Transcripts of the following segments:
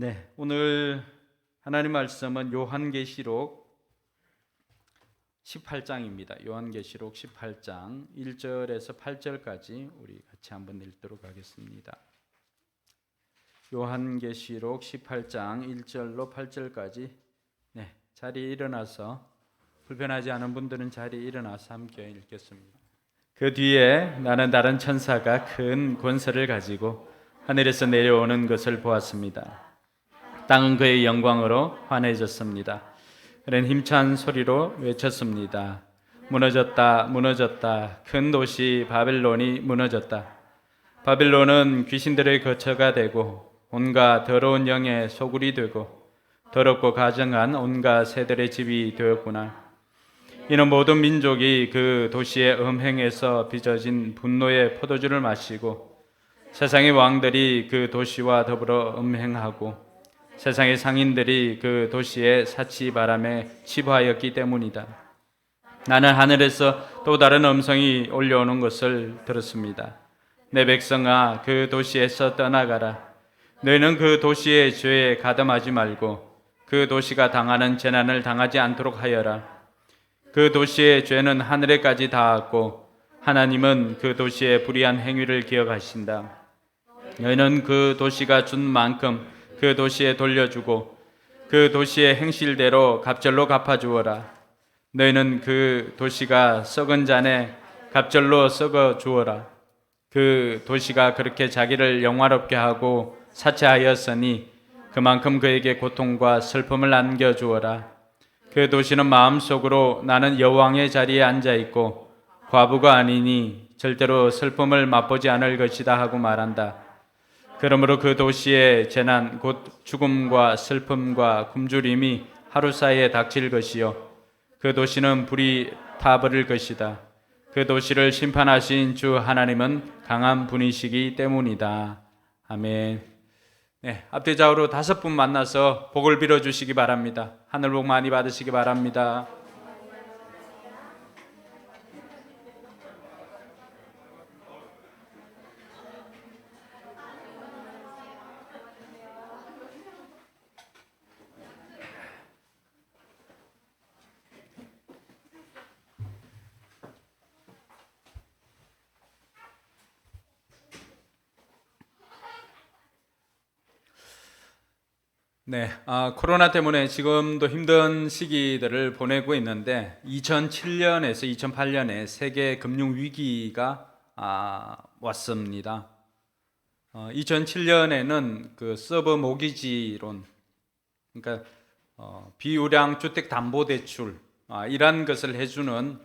네, 오늘 하나님 말씀은 요한계시록 18장입니다. 요한계시록 18장 1절에서 8절까지 우리 같이 한번 읽도록 하겠습니다. 요한계시록 18장 1절로 8절까지 자리에 일어나서 불편하지 않은 분들은 자리에 일어나서 함께 읽겠습니다. 그 뒤에 나는 다른 천사가 큰 권세를 가지고 하늘에서 내려오는 것을 보았습니다. 땅은 그의 영광으로 환해졌습니다. 그는 힘찬 소리로 외쳤습니다. 무너졌다, 무너졌다. 큰 도시 바벨론이 무너졌다. 바벨론은 귀신들의 거처가 되고 온갖 더러운 영의 소굴이 되고 더럽고 가증한 온갖 새들의 집이 되었구나. 이는 모든 민족이 그 도시의 음행에서 빚어진 분노의 포도주를 마시고 세상의 왕들이 그 도시와 더불어 음행하고 세상의 상인들이 그 도시의 사치바람에 치부하였기 때문이다. 나는 하늘에서 또 다른 음성이 올려오는 것을 들었습니다. 내 백성아, 그 도시에서 떠나가라. 너희는 그 도시의 죄에 가담하지 말고 그 도시가 당하는 재난을 당하지 않도록 하여라. 그 도시의 죄는 하늘에까지 닿았고 하나님은 그 도시의 불의한 행위를 기억하신다. 너희는 그 도시가 준 만큼 그 도시에 돌려주고 그 도시의 행실대로 갑절로 갚아주어라. 너희는 그 도시가 썩은 잔에 갑절로 썩어 주어라. 그 도시가 그렇게 자기를 영화롭게 하고 사치하였으니 그만큼 그에게 고통과 슬픔을 안겨주어라. 그 도시는 마음속으로 나는 여왕의 자리에 앉아있고 과부가 아니니 절대로 슬픔을 맛보지 않을 것이다 하고 말한다. 그러므로 그 도시의 재난 곧 죽음과 슬픔과 굶주림이 하루 사이에 닥칠 것이요 그 도시는 불이 타버릴 것이다. 그 도시를 심판하신 주 하나님은 강한 분이시기 때문이다. 아멘. 앞뒤 좌우로 5분 만나서 복을 빌어 주시기 바랍니다. 하늘 복 많이 받으시기 바랍니다. 코로나 때문에 지금도 힘든 시기들을 보내고 있는데 2007년에서 2008년에 세계 금융 위기가 왔습니다. 2007년에는 그 서브 모기지론, 그러니까 비우량 주택 담보 대출 이런 것을 해주는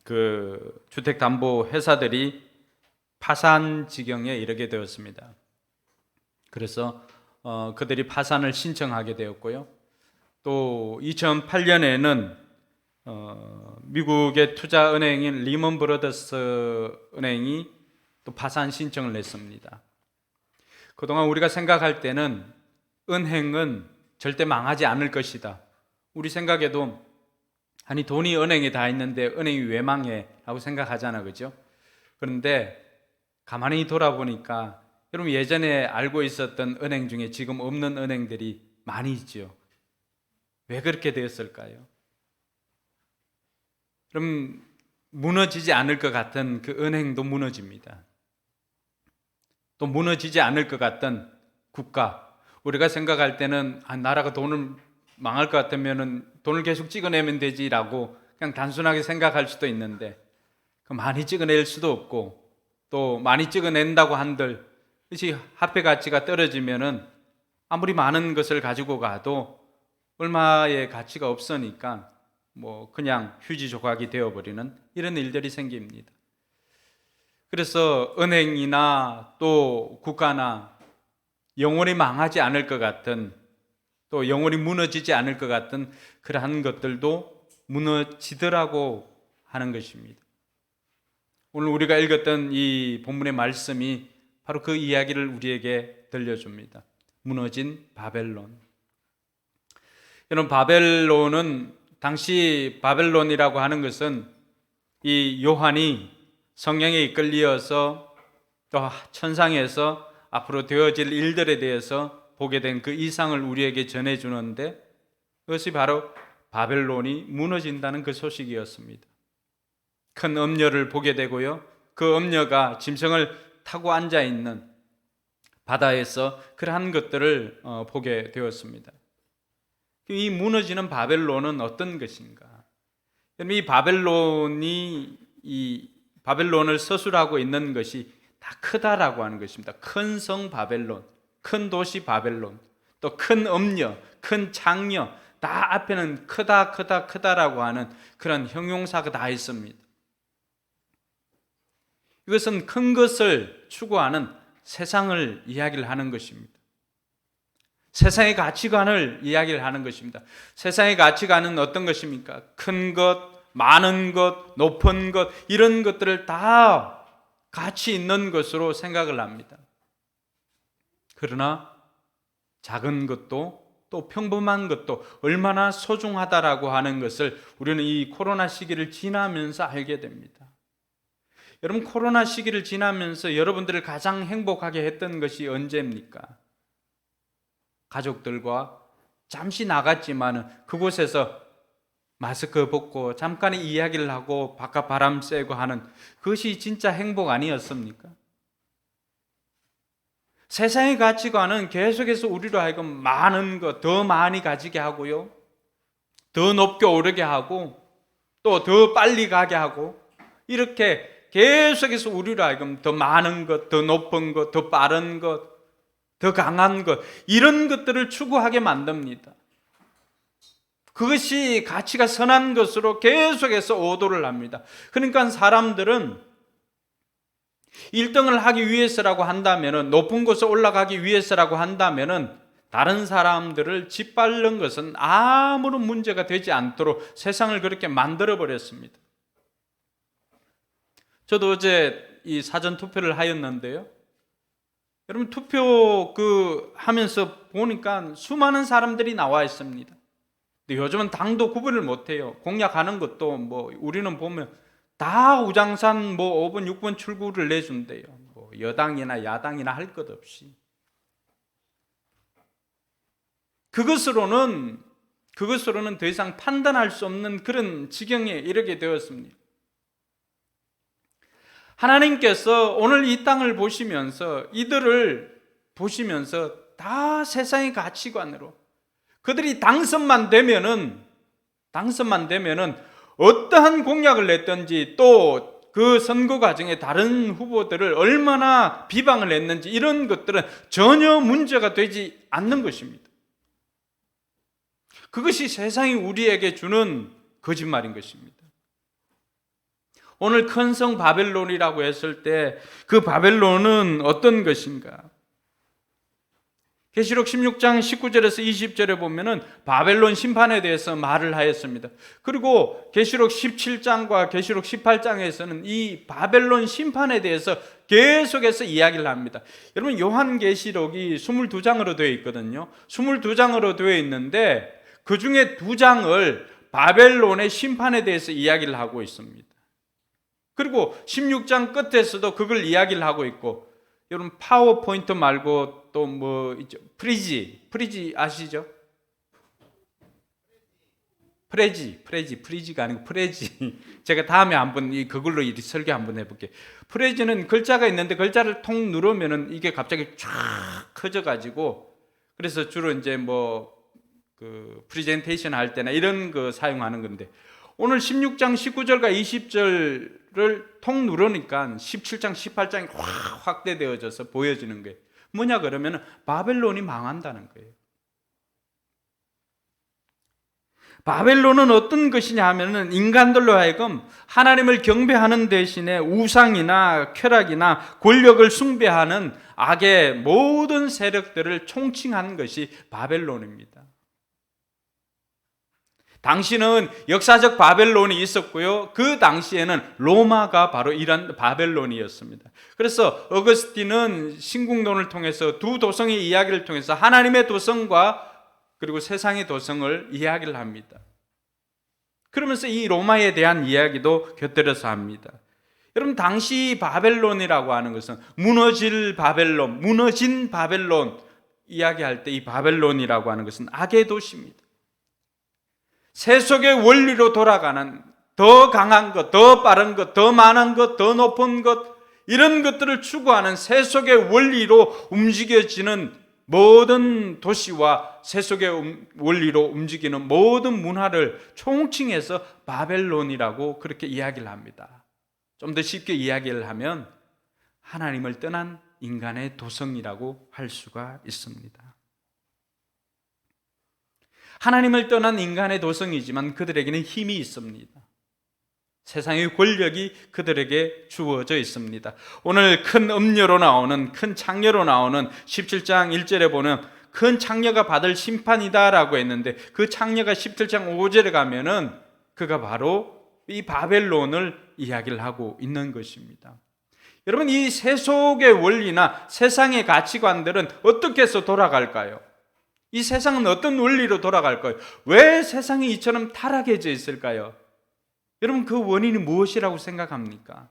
그 주택 담보 회사들이 파산 지경에 이르게 되었습니다. 그래서 그들이 파산을 신청하게 되었고요. 또 2008년에는 미국의 투자은행인 리먼 브러더스 은행이 또 파산 신청을 냈습니다. 그동안 우리가 생각할 때는 은행은 절대 망하지 않을 것이다. 우리 생각에도 아니 돈이 은행에 다 있는데 은행이 왜 망해? 라고 생각하잖아, 그죠? 그런데 가만히 돌아보니까 여러분 예전에 알고 있었던 은행 중에 지금 없는 은행들이 많이 있죠. 왜 그렇게 되었을까요? 그럼 무너지지 않을 것 같은 그 은행도 무너집니다. 또 무너지지 않을 것 같던 국가, 우리가 생각할 때는 나라가 돈을 망할 것 같으면 돈을 계속 찍어내면 되지라고 그냥 단순하게 생각할 수도 있는데 많이 찍어낼 수도 없고 또 많이 찍어낸다고 한들 그것이 화폐 가치가 떨어지면은 아무리 많은 것을 가지고 가도 얼마의 가치가 없으니까 그냥 휴지 조각이 되어버리는 이런 일들이 생깁니다. 그래서 은행이나 또 국가나 영원히 망하지 않을 것 같은 또 영원히 무너지지 않을 것 같은 그러한 것들도 무너지더라고 하는 것입니다. 오늘 우리가 읽었던 이 본문의 말씀이 바로 그 이야기를 우리에게 들려줍니다. 무너진 바벨론. 여러분, 바벨론은 당시 바벨론이라고 하는 것은 이 요한이 성령에 이끌려서 또 천상에서 앞으로 되어질 일들에 대해서 보게 된 그 이상을 우리에게 전해주는데 그것이 바로 바벨론이 무너진다는 그 소식이었습니다. 큰 엄녀를 보게 되고요. 그 엄녀가 짐승을 타고 앉아있는 바다에서 그러한 것들을 보게 되었습니다. 이 무너지는 바벨론은 어떤 것인가? 이 바벨론을 서술하고 있는 것이 다 크다라고 하는 것입니다. 큰 성 바벨론, 큰 도시 바벨론, 또 큰 엄녀, 큰 장녀, 다 앞에는 크다라고 하는 그런 형용사가 다 있습니다. 이것은 큰 것을 추구하는 세상을 이야기를 하는 것입니다. 세상의 가치관을 이야기를 하는 것입니다. 세상의 가치관은 어떤 것입니까? 큰 것, 많은 것, 높은 것, 이런 것들을 다 가치 있는 것으로 생각을 합니다. 그러나 작은 것도 또 평범한 것도 얼마나 소중하다라고 하는 것을 우리는 이 코로나 시기를 지나면서 알게 됩니다. 여러분, 코로나 시기를 지나면서 여러분들을 가장 행복하게 했던 것이 언제입니까? 가족들과 잠시 나갔지만 그곳에서 마스크 벗고 잠깐의 이야기를 하고 바깥 바람 쐬고 하는 그것이 진짜 행복 아니었습니까? 세상의 가치관은 계속해서 우리로 하여금 많은 것, 더 많이 가지게 하고요, 더 높게 오르게 하고 또 더 빨리 가게 하고, 이렇게 계속해서 우리로 하여금 더 많은 것, 더 높은 것, 더 빠른 것, 더 강한 것, 이런 것들을 추구하게 만듭니다. 그것이 가치가 선한 것으로 계속해서 오도를 합니다. 그러니까 사람들은 1등을 하기 위해서라고 한다면, 높은 곳에 올라가기 위해서라고 한다면 다른 사람들을 짓밟는 것은 아무런 문제가 되지 않도록 세상을 그렇게 만들어 버렸습니다. 저도 어제 이 사전 투표를 하였는데요, 여러분, 투표 하면서 보니까 수많은 사람들이 나와 있습니다. 근데 요즘은 당도 구분을 못해요. 공약하는 것도 우리는 보면 다 우장산 5번, 6번 출구를 내준대요. 여당이나 야당이나 할 것 없이. 그것으로는 더 이상 판단할 수 없는 그런 지경에 이르게 되었습니다. 하나님께서 오늘 이 땅을 보시면서, 이들을 보시면서 다 세상의 가치관으로, 그들이 당선만 되면은 어떠한 공약을 냈든지 또 그 선거 과정에 다른 후보들을 얼마나 비방을 했는지, 이런 것들은 전혀 문제가 되지 않는 것입니다. 그것이 세상이 우리에게 주는 거짓말인 것입니다. 오늘 큰 성 바벨론이라고 했을 때 그 바벨론은 어떤 것인가? 계시록 16장 19절에서 20절에 보면은 바벨론 심판에 대해서 말을 하였습니다. 그리고 계시록 17장과 계시록 18장에서는 이 바벨론 심판에 대해서 계속해서 이야기를 합니다. 여러분, 요한계시록이 22장으로 되어 있거든요. 22장으로 되어 있는데 그 중에 2장을 바벨론의 심판에 대해서 이야기를 하고 있습니다. 그리고 16장 끝에서도 그걸 이야기를 하고 있고, 여러분, 파워포인트 말고 또 있죠? 프리지 아시죠? 프레지가 아니고 프레지. 제가 다음에 한번 그걸로 설교 한번 해볼게요. 프레지는 글자가 있는데 글자를 통 누르면은 이게 갑자기 쫙 커져가지고, 그래서 주로 이제 프레젠테이션 할 때나 이런 거 사용하는 건데, 오늘 16장 19절과 20절을 통 누르니까 17장 18장이 확 확대되어져서 보여지는 거예요. 뭐냐 그러면 바벨론이 망한다는 거예요. 바벨론은 어떤 것이냐 하면은 인간들로 하여금 하나님을 경배하는 대신에 우상이나 쾌락이나 권력을 숭배하는 악의 모든 세력들을 총칭한 것이 바벨론입니다. 당시는 역사적 바벨론이 있었고요, 그 당시에는 로마가 바로 이런 바벨론이었습니다. 그래서 어거스틴은 신궁론을 통해서 두 도성의 이야기를 통해서 하나님의 도성과 그리고 세상의 도성을 이야기를 합니다. 그러면서 이 로마에 대한 이야기도 곁들여서 합니다. 여러분, 당시 바벨론이라고 하는 것은 무너진 바벨론, 이야기할 때 이 바벨론이라고 하는 것은 악의 도시입니다. 세속의 원리로 돌아가는 더 강한 것, 더 빠른 것, 더 많은 것, 더 높은 것, 이런 것들을 추구하는 세속의 원리로 움직여지는 모든 도시와 세속의 원리로 움직이는 모든 문화를 총칭해서 바벨론이라고 그렇게 이야기를 합니다. 좀 더 쉽게 이야기를 하면 하나님을 떠난 인간의 도성이라고 할 수가 있습니다. 하나님을 떠난 인간의 도성이지만 그들에게는 힘이 있습니다. 세상의 권력이 그들에게 주어져 있습니다. 오늘 큰 음녀로 나오는, 큰 창녀로 나오는 17장 1절에 보면 큰 창녀가 받을 심판이다라고 했는데, 그 창녀가 17장 5절에 가면은 그가 바로 이 바벨론을 이야기를 하고 있는 것입니다. 여러분, 이 세속의 원리나 세상의 가치관들은 어떻게 해서 돌아갈까요? 이 세상은 어떤 원리로 돌아갈까요? 왜 세상이 이처럼 타락해져 있을까요? 여러분, 그 원인이 무엇이라고 생각합니까?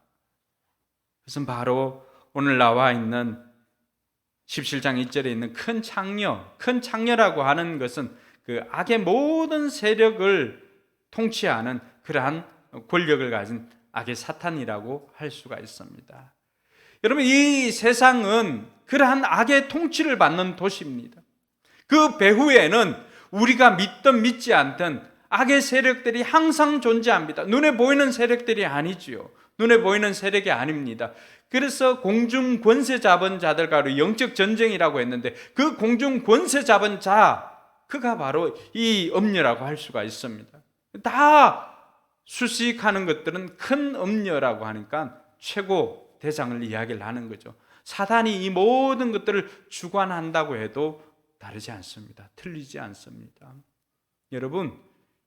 그것은 바로 오늘 나와 있는 17장 2절에 있는 큰 창녀라고 하는 것은 그 악의 모든 세력을 통치하는 그러한 권력을 가진 악의 사탄이라고 할 수가 있습니다. 여러분, 이 세상은 그러한 악의 통치를 받는 도시입니다. 그 배후에는 우리가 믿든 믿지 않든 악의 세력들이 항상 존재합니다. 눈에 보이는 세력들이 아니지요. 눈에 보이는 세력이 아닙니다. 그래서 공중 권세 잡은 자들과의 영적 전쟁이라고 했는데, 그 공중 권세 잡은 자, 그가 바로 이 음녀라고 할 수가 있습니다. 다 수식하는 것들은 큰 음녀라고 하니까 최고 대상을 이야기를 하는 거죠. 사단이 이 모든 것들을 주관한다고 해도 다르지 않습니다. 틀리지 않습니다. 여러분,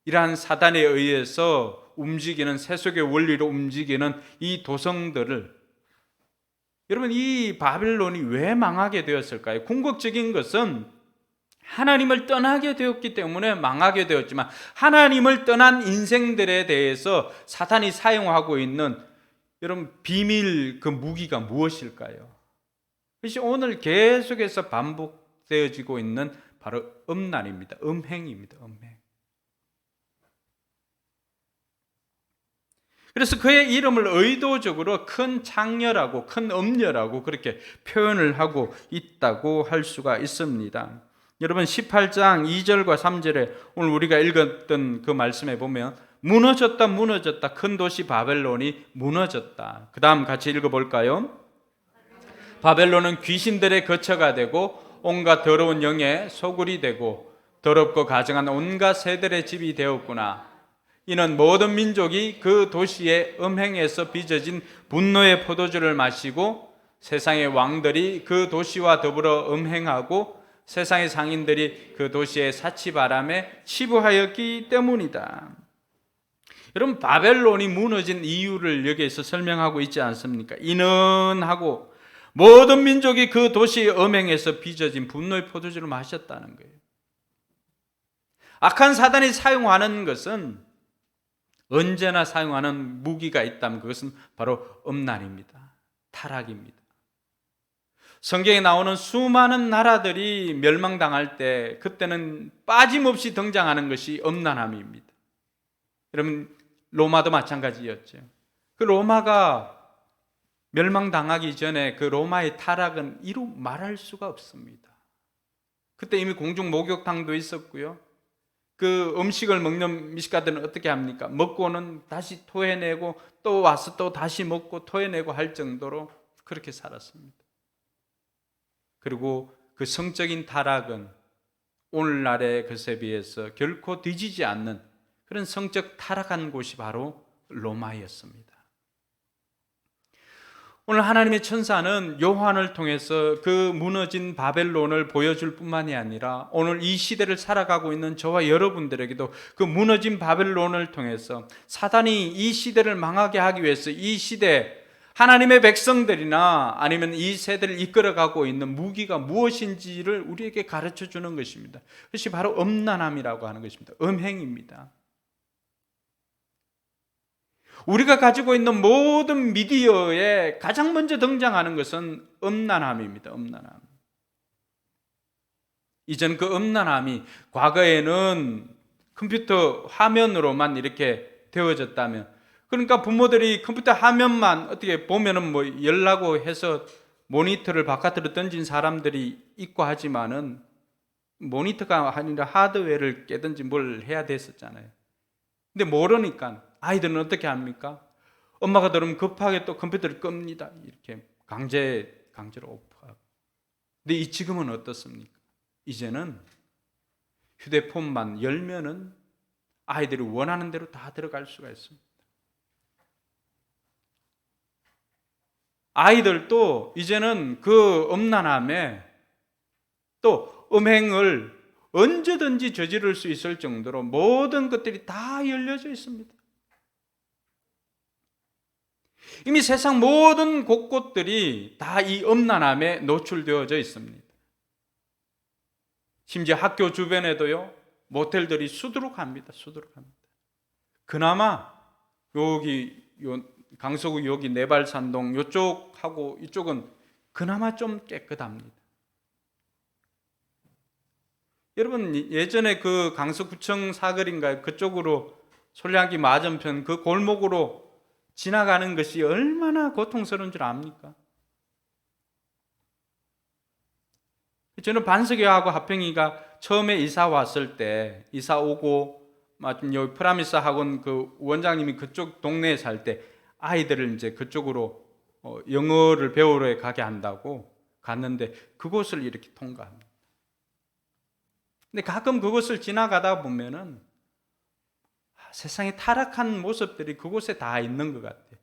이러한 사단에 의해서 움직이는, 세속의 원리로 움직이는 이 도성들을, 여러분, 이 바벨론이 왜 망하게 되었을까요? 궁극적인 것은 하나님을 떠나게 되었기 때문에 망하게 되었지만, 하나님을 떠난 인생들에 대해서 사탄이 사용하고 있는 여러분 비밀 그 무기가 무엇일까요? 그것이 오늘 계속해서 반복되어지고 있는 바로 음란입니다. 음행입니다. 음행. 그래서 그의 이름을 의도적으로 큰 창녀라고, 큰 음녀라고 그렇게 표현을 하고 있다고 할 수가 있습니다. 여러분, 18장 2절과 3절에 오늘 우리가 읽었던 그 말씀에 보면 무너졌다, 무너졌다, 큰 도시 바벨론이 무너졌다. 그 다음 같이 읽어볼까요? 바벨론은 귀신들의 거처가 되고 온갖 더러운 영의 소굴이 되고 더럽고 가증한 온갖 새들의 집이 되었구나. 이는 모든 민족이 그 도시의 음행에서 빚어진 분노의 포도주를 마시고 세상의 왕들이 그 도시와 더불어 음행하고 세상의 상인들이 그 도시의 사치바람에 치부하였기 때문이다. 여러분, 바벨론이 무너진 이유를 여기에서 설명하고 있지 않습니까? 이는 하고 모든 민족이 그 도시의 음행에서 빚어진 분노의 포도주를 마셨다는 거예요. 악한 사단이 사용하는 것은, 언제나 사용하는 무기가 있다면 그것은 바로 음란입니다. 타락입니다. 성경에 나오는 수많은 나라들이 멸망당할 때 그때는 빠짐없이 등장하는 것이 음란함입니다. 여러분, 로마도 마찬가지였죠. 그 로마가 멸망당하기 전에 그 로마의 타락은 이루 말할 수가 없습니다. 그때 이미 공중 목욕탕도 있었고요. 그 음식을 먹는 미식가들은 어떻게 합니까? 먹고는 다시 토해내고 또 와서 또 다시 먹고 토해내고 할 정도로 그렇게 살았습니다. 그리고 그 성적인 타락은 오늘날의 것에 비해서 결코 뒤지지 않는 그런 성적 타락한 곳이 바로 로마였습니다. 오늘 하나님의 천사는 요한을 통해서 그 무너진 바벨론을 보여줄 뿐만이 아니라 오늘 이 시대를 살아가고 있는 저와 여러분들에게도 그 무너진 바벨론을 통해서 사단이 이 시대를 망하게 하기 위해서 이 시대 하나님의 백성들이나 아니면 이 세대를 이끌어가고 있는 무기가 무엇인지를 우리에게 가르쳐 주는 것입니다. 그것이 바로 음란함이라고 하는 것입니다. 음행입니다. 우리가 가지고 있는 모든 미디어에 가장 먼저 등장하는 것은 음란함입니다. 음란함. 이전 그 음란함이 과거에는 컴퓨터 화면으로만 이렇게 되어졌다면, 그러니까 부모들이 컴퓨터 화면만 어떻게 보면은 뭐 열라고 해서 모니터를 바깥으로 던진 사람들이 있고 하지만은 모니터가 아니라 하드웨어를 깨든지 뭘 해야 됐었잖아요. 근데 모르니까 아이들은 어떻게 합니까? 엄마가 들으면 급하게 또 컴퓨터를 끕니다. 이렇게 강제로 오프하고. 근데 이 지금은 어떻습니까? 이제는 휴대폰만 열면은 아이들이 원하는 대로 다 들어갈 수가 있습니다. 아이들도 이제는 그 음란함에 또 음행을 언제든지 저지를 수 있을 정도로 모든 것들이 다 열려져 있습니다. 이미 세상 모든 곳곳들이 다 이 음란함에 노출되어져 있습니다. 심지어 학교 주변에도요, 모텔들이 수두룩합니다. 수두룩합니다. 그나마 강서구 여기 내발산동 이쪽하고 이쪽은 그나마 좀 깨끗합니다. 여러분, 예전에 그 강서구청 사거리인가요? 그쪽으로 솔량기 맞은편 그 골목으로 지나가는 것이 얼마나 고통스러운 줄 압니까? 저는 반석이하고 하평이가 처음에 이사 왔을 때, 이사 오고 마침 여기 프라미스 학원 그 원장님이 그쪽 동네에 살 때 아이들을 이제 그쪽으로 영어를 배우러 가게 한다고 갔는데 그곳을 이렇게 통과합니다. 근데 가끔 그곳을 지나가다 보면은 세상에 타락한 모습들이 그곳에 다 있는 것 같아요.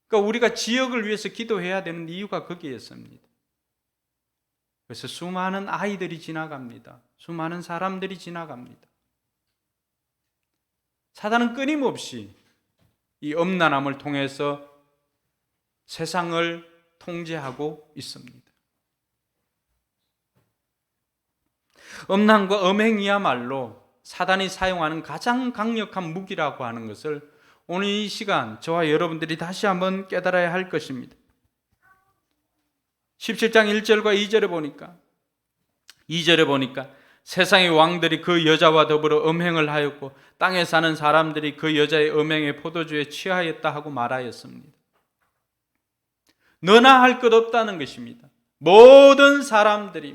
그러니까 우리가 지역을 위해서 기도해야 되는 이유가 거기에서입니다. 그래서 수많은 아이들이 지나갑니다. 수많은 사람들이 지나갑니다. 사단은 끊임없이 이 음란함을 통해서 세상을 통제하고 있습니다. 음란과 음행이야말로 사단이 사용하는 가장 강력한 무기라고 하는 것을 오늘 이 시간 저와 여러분들이 다시 한번 깨달아야 할 것입니다. 17장 1절과 2절에 보니까 세상의 왕들이 그 여자와 더불어 음행을 하였고 땅에 사는 사람들이 그 여자의 음행의 포도주에 취하였다 하고 말하였습니다. 너나 할 것 없다는 것입니다. 모든 사람들이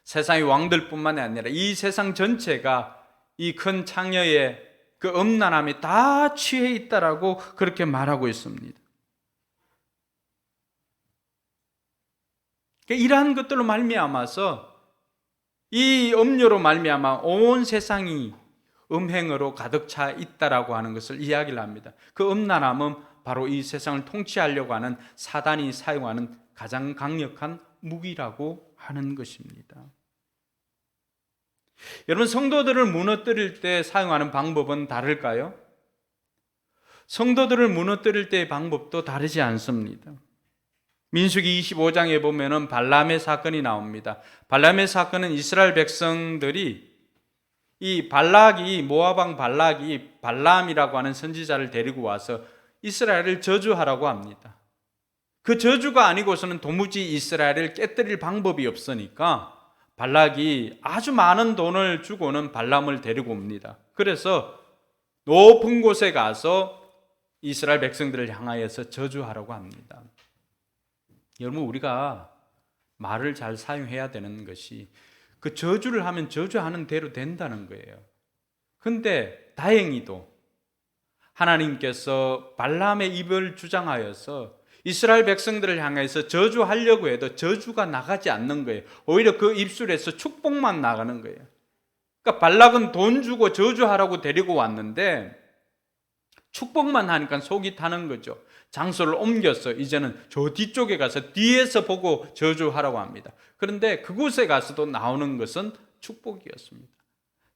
세상의 왕들뿐만 아니라 이 세상 전체가 이 큰 창녀의 그 음란함에 다 취해 있다라고 그렇게 말하고 있습니다. 이러한 것들로 말미암아서 이 음료로 말미암아 온 세상이 음행으로 가득 차 있다라고 하는 것을 이야기를 합니다. 그 음란함은 바로 이 세상을 통치하려고 하는 사단이 사용하는 가장 강력한 무기라고 하는 것입니다. 여러분, 성도들을 무너뜨릴 때 사용하는 방법은 다를까요? 성도들을 무너뜨릴 때의 방법도 다르지 않습니다. 민수기 25장에 보면은 발람의 사건이 나옵니다. 발람의 사건은 이스라엘 백성들이 이 모압 왕 발락이 발람이라고 하는 선지자를 데리고 와서 이스라엘을 저주하라고 합니다. 그 저주가 아니고서는 도무지 이스라엘을 깨뜨릴 방법이 없으니까 발락이 아주 많은 돈을 주고는 발람을 데리고 옵니다. 그래서 높은 곳에 가서 이스라엘 백성들을 향하여서 저주하라고 합니다. 여러분, 우리가 말을 잘 사용해야 되는 것이 그 저주를 하면 저주하는 대로 된다는 거예요. 근데 다행히도 하나님께서 발람의 입을 주장하여서 이스라엘 백성들을 향해서 저주하려고 해도 저주가 나가지 않는 거예요. 오히려 그 입술에서 축복만 나가는 거예요. 그러니까 발락은 돈 주고 저주하라고 데리고 왔는데 축복만 하니까 속이 타는 거죠. 장소를 옮겨서 이제는 저 뒤쪽에 가서 뒤에서 보고 저주하라고 합니다. 그런데 그곳에 가서도 나오는 것은 축복이었습니다.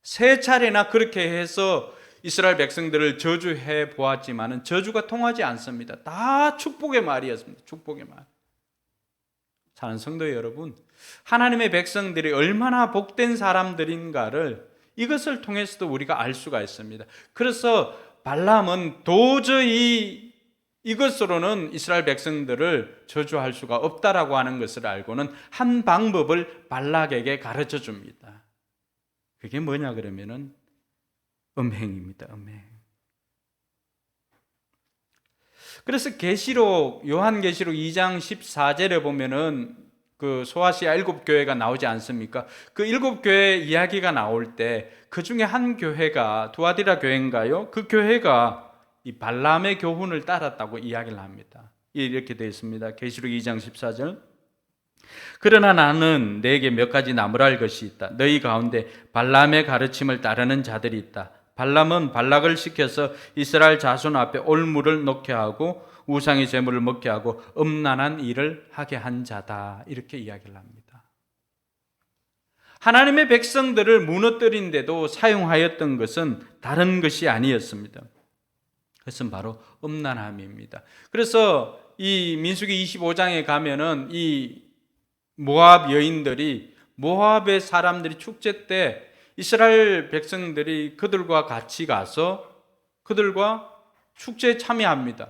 세 차례나 그렇게 해서 이스라엘 백성들을 저주해 보았지만은 저주가 통하지 않습니다. 다 축복의 말이었습니다. 축복의 말. 사랑하는 성도 여러분, 하나님의 백성들이 얼마나 복된 사람들인가를 이것을 통해서도 우리가 알 수가 있습니다. 그래서 발람은 도저히 이것으로는 이스라엘 백성들을 저주할 수가 없다라고 하는 것을 알고는 한 방법을 발락에게 가르쳐 줍니다. 그게 뭐냐 그러면은 음행입니다. 음행. 그래서 계시록 요한계시록 2장 14절에 보면은 그 소아시아 7교회가 나오지 않습니까? 그 7교회 이야기가 나올 때 그 중에 한 교회가 두아디라 교회인가요? 그 교회가 이 발람의 교훈을 따랐다고 이야기를 합니다. 이렇게 되어 있습니다. 계시록 2장 14절. 그러나 나는 내게 몇 가지 나무랄 것이 있다. 너희 가운데 발람의 가르침을 따르는 자들이 있다. 발람은 발락을 시켜서 이스라엘 자손 앞에 올무를 놓게 하고 우상의 제물을 먹게 하고 음란한 일을 하게 한 자다. 이렇게 이야기를 합니다. 하나님의 백성들을 무너뜨린데도 사용하였던 것은 다른 것이 아니었습니다. 그것은 바로 음란함입니다. 그래서 이 민수기 25장에 가면은 이 모압 여인들이 모압의 사람들이 축제 때 이스라엘 백성들이 그들과 같이 가서 그들과 축제에 참여합니다.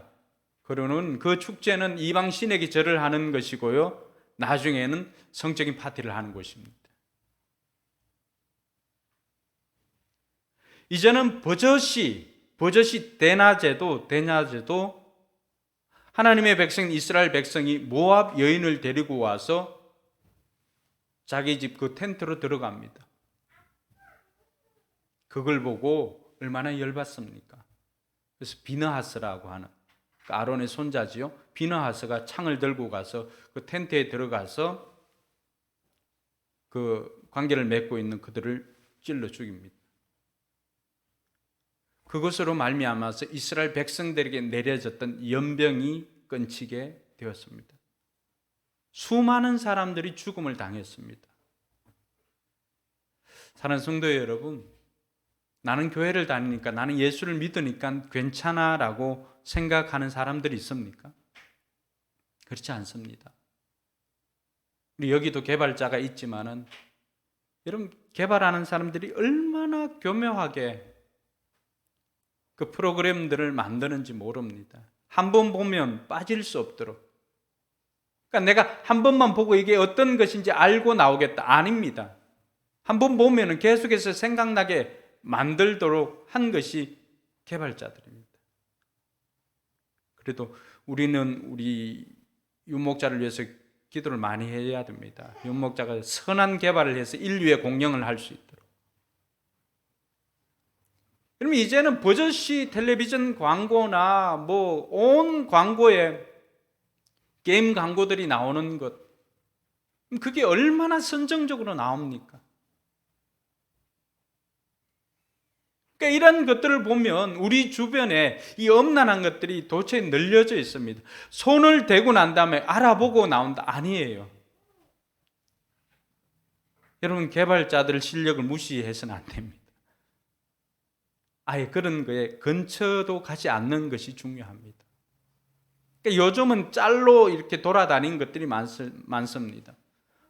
그러는 그 축제는 이방 신에게 절을 하는 것이고요. 나중에는 성적인 파티를 하는 것입니다. 이제는 버젓이 대낮에도 하나님의 백성 이스라엘 백성이 모압 여인을 데리고 와서 자기 집 그 텐트로 들어갑니다. 그걸 보고 얼마나 열받습니까? 그래서 비느하스라고 하는 아론의 손자지요. 비느하스가 창을 들고 가서 그 텐트에 들어가서 그 관계를 맺고 있는 그들을 찔러 죽입니다. 그것으로 말미암아서 이스라엘 백성들에게 내려졌던 연병이 끊치게 되었습니다. 수많은 사람들이 죽음을 당했습니다. 사랑하는 성도 여러분, 나는 교회를 다니니까, 나는 예수를 믿으니까 괜찮아라고 생각하는 사람들이 있습니까? 그렇지 않습니다. 우리 여기도 개발자가 있지만은 여러분, 개발하는 사람들이 얼마나 교묘하게 그 프로그램들을 만드는지 모릅니다. 한 번 보면 빠질 수 없도록. 그러니까 내가 한 번만 보고 이게 어떤 것인지 알고 나오겠다. 아닙니다. 한 번 보면 계속해서 생각나게 만들도록 한 것이 개발자들입니다. 그래도 우리는 우리 윤목자를 위해서 기도를 많이 해야 됩니다. 윤목자가 선한 개발을 해서 인류의 공영을 할 수 있도록. 그러면 이제는 버젓이 텔레비전 광고나 뭐 온 광고에 게임 광고들이 나오는 것, 그게 얼마나 선정적으로 나옵니까? 그러니까 이런 것들을 보면 우리 주변에 이 엄란한 것들이 도처에 널려져 있습니다. 손을 대고 난 다음에 알아보고 나온다? 아니에요. 여러분, 개발자들 실력을 무시해서는 안 됩니다. 아예 그런 거에 근처도 가지 않는 것이 중요합니다. 그러니까 요즘은 짤로 이렇게 돌아다니는 것들이 많습니다.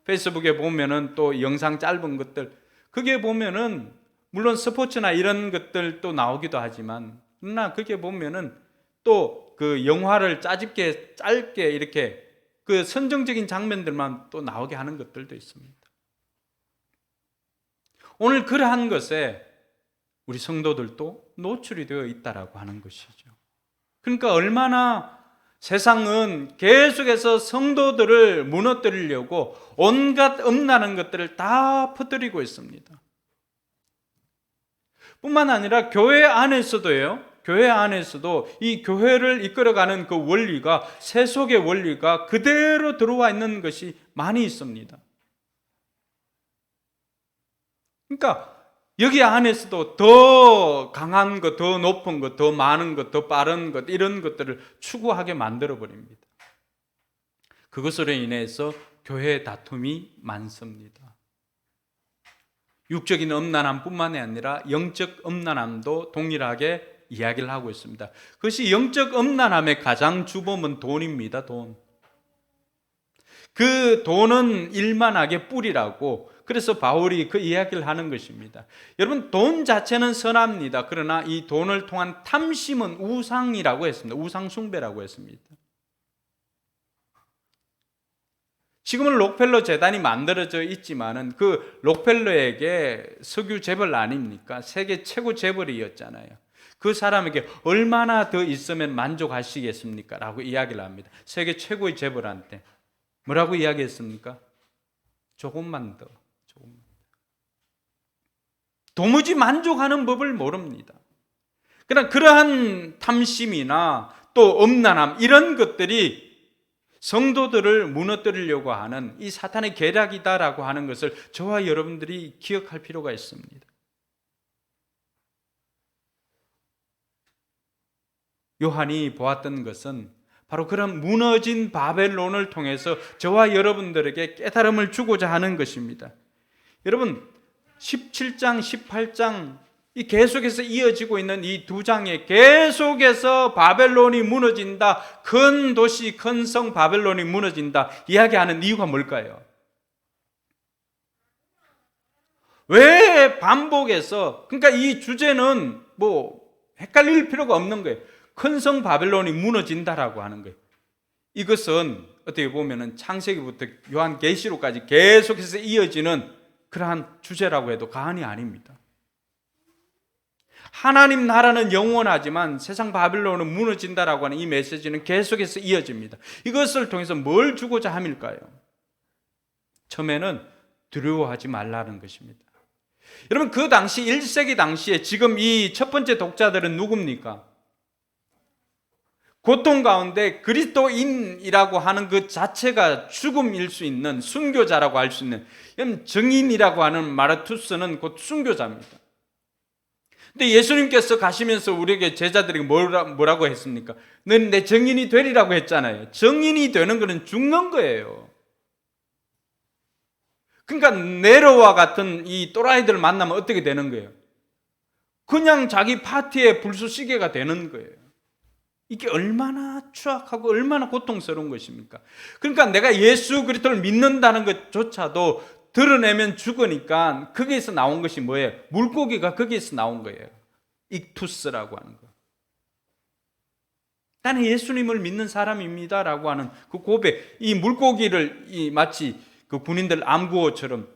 페이스북에 보면은 또 영상 짧은 것들, 그게 보면은 물론 스포츠나 이런 것들도 나오기도 하지만, 그러나 그게 보면은 또 그 영화를 짧게 이렇게 그 선정적인 장면들만 또 나오게 하는 것들도 있습니다. 오늘 그러한 것에 우리 성도들도 노출이 되어 있다라고 하는 것이죠. 그러니까 얼마나 세상은 계속해서 성도들을 무너뜨리려고 온갖 음란한 것들을 다 퍼뜨리고 있습니다. 뿐만 아니라 교회 안에서도요. 교회 안에서도 이 교회를 이끌어가는 그 원리가, 세속의 원리가 그대로 들어와 있는 것이 많이 있습니다. 그러니까 여기 안에서도 더 강한 것, 더 높은 것, 더 많은 것, 더 빠른 것, 이런 것들을 추구하게 만들어버립니다. 그것으로 인해서 교회의 다툼이 많습니다. 육적인 음란함뿐만 아니라 영적 음란함도 동일하게 이야기를 하고 있습니다. 그것이 영적 음란함의 가장 주범은 돈입니다. 돈. 그 돈은 일만하게 뿌리라고, 그래서 바울이 그 이야기를 하는 것입니다. 여러분, 돈 자체는 선합니다. 그러나 이 돈을 통한 탐심은 우상이라고 했습니다. 우상 숭배라고 했습니다. 지금은 록펠러 재단이 만들어져 있지만은 그 록펠러에게 석유 재벌 아닙니까? 세계 최고 재벌이었잖아요. 그 사람에게 얼마나 더 있으면 만족하시겠습니까? 라고 이야기를 합니다. 세계 최고의 재벌한테 뭐라고 이야기했습니까? 조금만 더. 도무지 만족하는 법을 모릅니다. 그러나 그러한 탐심이나 또 음란함, 이런 것들이 성도들을 무너뜨리려고 하는 이 사탄의 계략이다라고 하는 것을 저와 여러분들이 기억할 필요가 있습니다. 요한이 보았던 것은 바로 그런 무너진 바벨론을 통해서 저와 여러분들에게 깨달음을 주고자 하는 것입니다. 여러분, 17장, 18장 이 계속해서 이어지고 있는 이 두 장에 계속해서 바벨론이 무너진다, 큰 도시, 큰 성 바벨론이 무너진다 이야기하는 이유가 뭘까요? 왜 반복해서, 그러니까 이 주제는 뭐 헷갈릴 필요가 없는 거예요. 큰 성 바벨론이 무너진다라고 하는 거예요. 이것은 어떻게 보면은 창세기부터 요한계시록까지 계속해서 이어지는 그러한 주제라고 해도 과언이 아닙니다. 하나님 나라는 영원하지만 세상 바벨론은 무너진다라고 하는 이 메시지는 계속해서 이어집니다. 이것을 통해서 뭘 주고자 함일까요? 처음에는 두려워하지 말라는 것입니다. 여러분, 그 당시 1세기 당시에 지금 이 첫 번째 독자들은 누굽니까? 고통 가운데 그리스도인이라고 하는 그 자체가 죽음일 수 있는, 순교자라고 할 수 있는, 증인이라고 하는 마르투스는 곧 순교자입니다. 근데 예수님께서 가시면서 우리에게 제자들에게 뭐라고 했습니까? 넌 내 증인이 되리라고 했잖아요. 증인이 되는 것은 죽는 거예요. 그러니까 네로와 같은 이 또라이들을 만나면 어떻게 되는 거예요? 그냥 자기 파티의 불쏘시개가 되는 거예요. 이게 얼마나 추악하고 얼마나 고통스러운 것입니까? 그러니까 내가 예수 그리스도를 믿는다는 것조차도 드러내면 죽으니까 거기에서 나온 것이 뭐예요? 물고기가 거기에서 나온 거예요. 익투스라고 하는 거. 나는 예수님을 믿는 사람입니다라고 하는 그 고백, 이 물고기를 마치 그 군인들 암구호처럼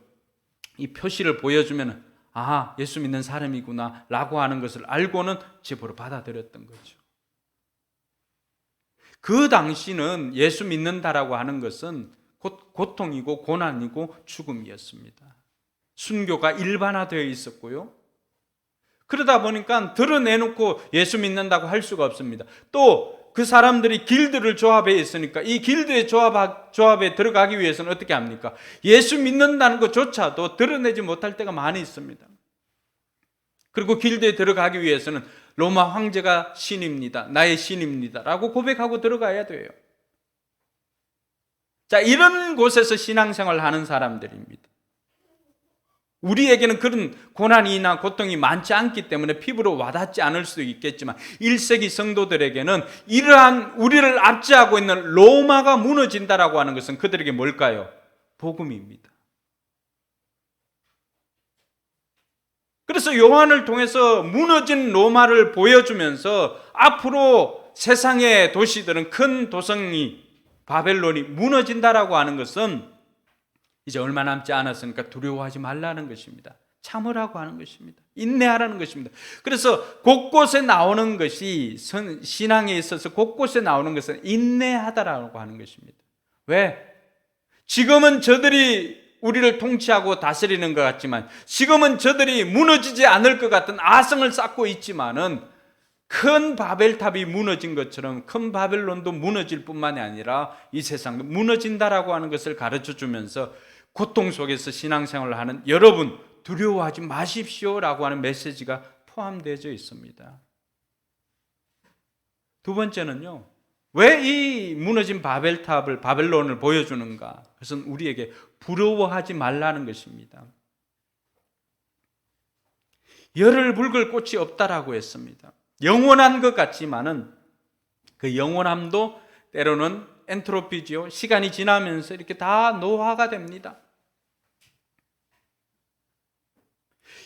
이 표시를 보여주면 아, 예수 믿는 사람이구나 라고 하는 것을 알고는 집으로 받아들였던 거죠. 그 당시는 예수 믿는다라고 하는 것은 곧 고통이고 고난이고 죽음이었습니다. 순교가 일반화되어 있었고요. 그러다 보니까 드러내놓고 예수 믿는다고 할 수가 없습니다. 또 그 사람들이 길드를 조합해 있으니까 이 길드의 조합에 들어가기 위해서는 어떻게 합니까? 예수 믿는다는 것조차도 드러내지 못할 때가 많이 있습니다. 그리고 길드에 들어가기 위해서는 로마 황제가 신입니다. 나의 신입니다. 라고 고백하고 들어가야 돼요. 자, 이런 곳에서 신앙생활을 하는 사람들입니다. 우리에게는 그런 고난이나 고통이 많지 않기 때문에 피부로 와닿지 않을 수도 있겠지만 1세기 성도들에게는 이러한 우리를 압제하고 있는 로마가 무너진다라고 하는 것은 그들에게 뭘까요? 복음입니다. 그래서 요한을 통해서 무너진 로마를 보여주면서 앞으로 세상의 도시들은 큰 도성이 바벨론이 무너진다라고 하는 것은 이제 얼마 남지 않았으니까 두려워하지 말라는 것입니다. 참으라고 하는 것입니다. 인내하라는 것입니다. 그래서 곳곳에 나오는 것이 신앙에 있어서 곳곳에 나오는 것은 인내하다라고 하는 것입니다. 왜? 지금은 저들이 우리를 통치하고 다스리는 것 같지만 지금은 저들이 무너지지 않을 것 같은 아성을 쌓고 있지만은 큰 바벨탑이 무너진 것처럼 큰 바벨론도 무너질 뿐만이 아니라 이 세상도 무너진다라고 하는 것을 가르쳐 주면서 고통 속에서 신앙생활을 하는 여러분 두려워하지 마십시오라고 하는 메시지가 포함되어 있습니다. 두 번째는요. 왜 이 무너진 바벨론을 보여주는가? 그것은 우리에게 부러워하지 말라는 것입니다. 열을 붉을 꽃이 없다라고 했습니다. 영원한 것 같지만은 그 영원함도 때로는 엔트로피지요. 시간이 지나면서 이렇게 다 노화가 됩니다.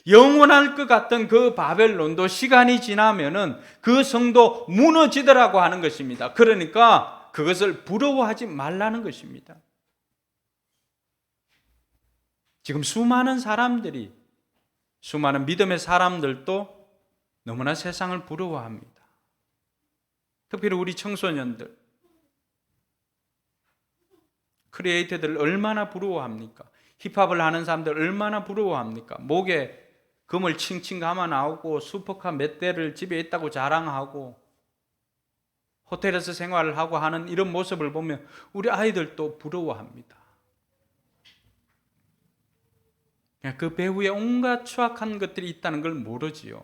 영원할 것 같던 그 바벨론도 시간이 지나면은 그 성도 무너지더라고 하는 것입니다. 그러니까 그것을 부러워하지 말라는 것입니다. 지금 수많은 사람들이, 수많은 믿음의 사람들도 너무나 세상을 부러워합니다. 특별히 우리 청소년들, 크리에이터들 얼마나 부러워합니까? 힙합을 하는 사람들 얼마나 부러워합니까? 목에 금을 칭칭 감아 나오고 슈퍼카 몇 대를 집에 있다고 자랑하고 호텔에서 생활을 하고 하는 이런 모습을 보면 우리 아이들도 부러워합니다. 그 배후에 온갖 추악한 것들이 있다는 걸 모르지요.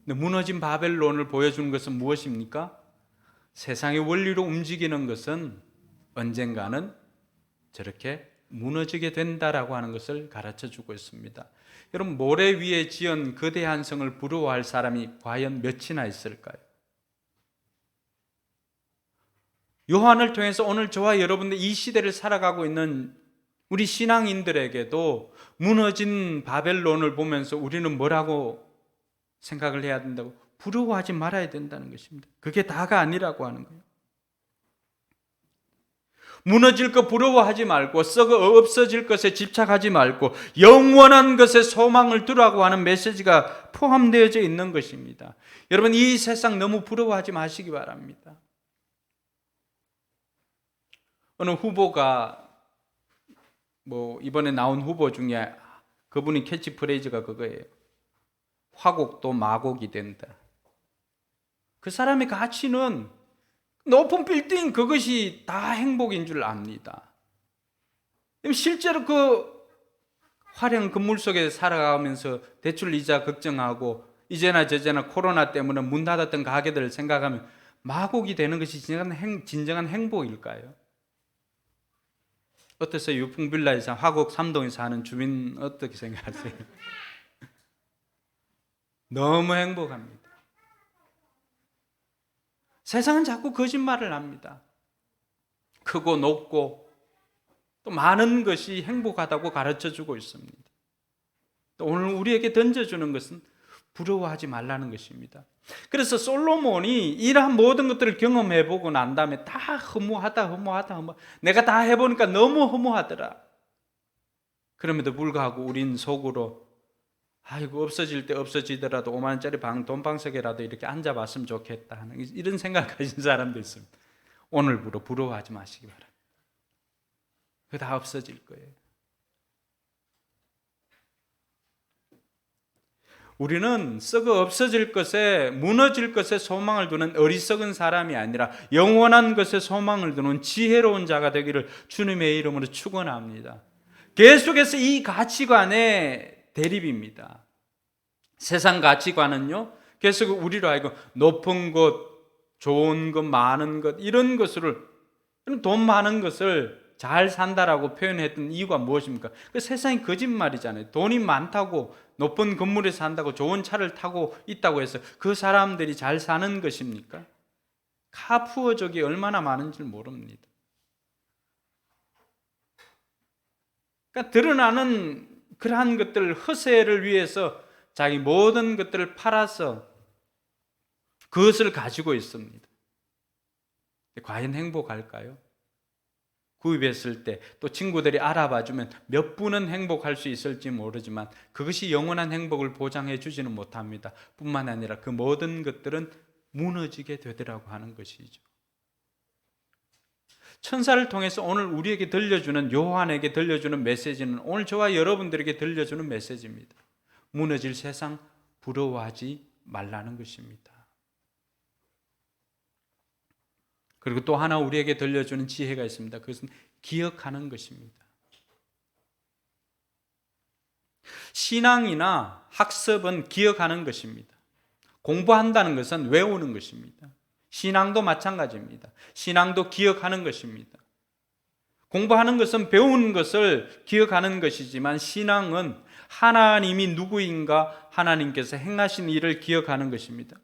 근데 무너진 바벨론을 보여주는 것은 무엇입니까? 세상의 원리로 움직이는 것은 언젠가는 저렇게 무너지게 된다라고 하는 것을 가르쳐 주고 있습니다. 여러분, 모래 위에 지은 거대한 성을 부러워할 사람이 과연 몇이나 있을까요? 요한을 통해서 오늘 저와 여러분들 이 시대를 살아가고 있는 우리 신앙인들에게도 무너진 바벨론을 보면서 우리는 뭐라고 생각을 해야 된다고? 부러워하지 말아야 된다는 것입니다. 그게 다가 아니라고 하는 거예요. 무너질 것 부러워하지 말고 썩어 없어질 것에 집착하지 말고 영원한 것에 소망을 두라고 하는 메시지가 포함되어져 있는 것입니다. 여러분, 이 세상 너무 부러워하지 마시기 바랍니다. 어느 후보가 이번에 나온 후보 중에 그분이 캐치프레이즈가 그거예요. 화곡도 마곡이 된다. 그 사람의 가치는 높은 빌딩 그것이 다 행복인 줄 압니다. 실제로 그 화려한 건물 속에 살아가면서 대출 이자 걱정하고 이제나 저제나 코로나 때문에 문 닫았던 가게들을 생각하면 마곡이 되는 것이 진정한 행복일까요? 어떠세요? 유풍빌라에서 화곡 3동에 사는 주민 어떻게 생각하세요? 너무 행복합니다. 세상은 자꾸 거짓말을 합니다. 크고 높고 또 많은 것이 행복하다고 가르쳐주고 있습니다. 또 오늘 우리에게 던져주는 것은 부러워하지 말라는 것입니다. 그래서 솔로몬이 이러한 모든 것들을 경험해보고 난 다음에 다 허무하다. 내가 다 해보니까 너무 허무하더라. 그럼에도 불구하고 우린 속으로 아이고 없어질 때 없어지더라도 5만 원짜리 돈방석에라도 이렇게 앉아봤으면 좋겠다 하는 이런 생각 가진 사람도 있습니다. 오늘부로 부러워하지 마시기 바랍니다. 그거 다 없어질 거예요. 우리는 썩어 없어질 것에 무너질 것에 소망을 두는 어리석은 사람이 아니라 영원한 것에 소망을 두는 지혜로운 자가 되기를 주님의 이름으로 축원합니다. 계속해서 이 가치관의 대립입니다. 세상 가치관은요, 계속 우리로 하여금 높은 것, 좋은 것, 많은 것 이런 것을 돈 많은 것을 잘 산다라고 표현했던 이유가 무엇입니까? 그 세상이 거짓말이잖아요. 돈이 많다고 높은 건물에 산다고 좋은 차를 타고 있다고 해서 그 사람들이 잘 사는 것입니까? 카푸어족이 얼마나 많은지 모릅니다. 그러니까 드러나는 그러한 것들 허세를 위해서 자기 모든 것들을 팔아서 그것을 가지고 있습니다. 과연 행복할까요? 구입했을 때 또 친구들이 알아봐주면 몇 분은 행복할 수 있을지 모르지만 그것이 영원한 행복을 보장해 주지는 못합니다. 뿐만 아니라 그 모든 것들은 무너지게 되더라고 하는 것이죠. 천사를 통해서 오늘 우리에게 들려주는, 요한에게 들려주는 메시지는 오늘 저와 여러분들에게 들려주는 메시지입니다. 무너질 세상 부러워하지 말라는 것입니다. 그리고 또 하나 우리에게 들려주는 지혜가 있습니다. 그것은 기억하는 것입니다. 신앙이나 학습은 기억하는 것입니다. 공부한다는 것은 외우는 것입니다. 신앙도 마찬가지입니다. 신앙도 기억하는 것입니다. 공부하는 것은 배우는 것을 기억하는 것이지만 신앙은 하나님이 누구인가, 하나님께서 행하신 일을 기억하는 것입니다.